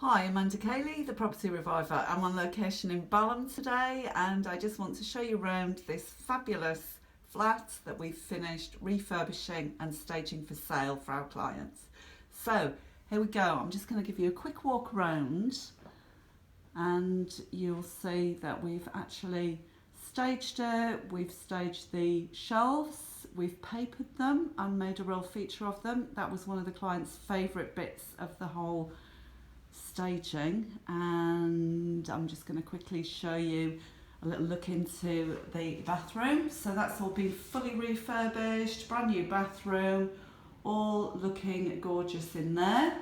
Hi, I'm Amanda Cayley, the Property Reviver. I'm on location in Balham today and I just want to show you around this fabulous flat that we've finished refurbishing and staging for sale for our clients. So here we go. I'm just going to give you a quick walk around and you'll see that we've actually staged it. We've staged the shelves, we've papered them and made a real feature of them. That was one of the client's favourite bits of the whole staging, and I'm just going to quickly show you a little look into the bathroom. So that's all been fully refurbished, brand new bathroom, all looking gorgeous in there.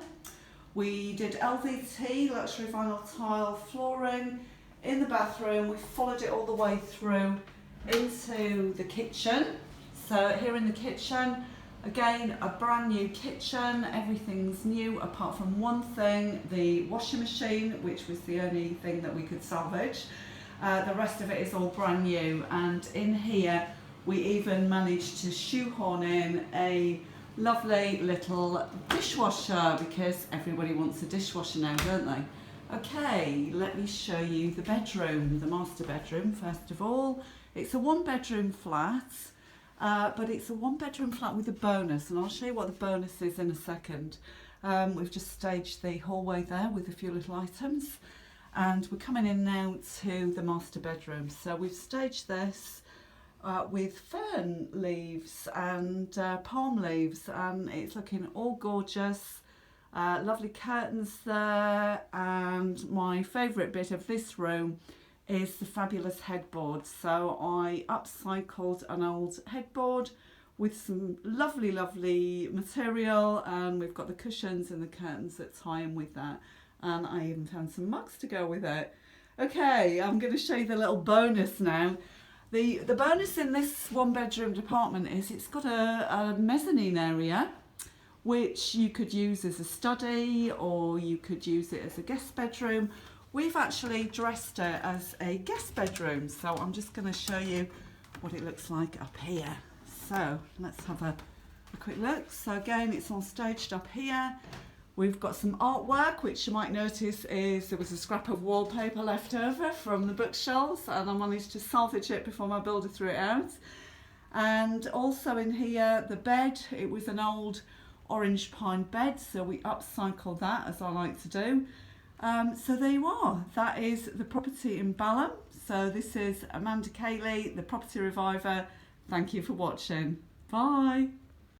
We did LVT, luxury vinyl tile flooring in the bathroom. We followed it all the way through into the kitchen. So here in the kitchen, again, a brand new kitchen, everything's new apart from one thing, the washing machine, which was the only thing that we could salvage. The rest of it is all brand new, and in here we even managed to shoehorn in a lovely little dishwasher because everybody wants a dishwasher now, don't they? Okay, let me show you the bedroom, the master bedroom first of all. It's a one-bedroom flat. But it's a one-bedroom flat with a bonus, and I'll show you what the bonus is in a second. We've just staged the hallway there with a few little items, and we're coming in now to the master bedroom. So we've staged this with fern leaves and palm leaves, and it's looking all gorgeous. Lovely curtains there, and my favourite bit of this room is the fabulous headboard. So I upcycled an old headboard with some lovely material, and we've got the cushions and the curtains that tie in with that, and I even found some mugs to go with it. Okay, I'm going to show you the little bonus now. The bonus in this one bedroom apartment is it's got a mezzanine area which you could use as a study, or you could use it as a guest bedroom. We've actually dressed it as a guest bedroom, so I'm just going to show you what it looks like up here. So let's have a quick look. So again, it's all staged up here. We've got some artwork, which you might notice is there was a scrap of wallpaper left over from the bookshelves, and I managed to salvage it before my builder threw it out. And also in here, the bed, it was an old orange pine bed, so we upcycled that, as I like to do. So there you are, that is the property in Balham. So this is Amanda Cayley, the Property Reviver. Thank you for watching. Bye.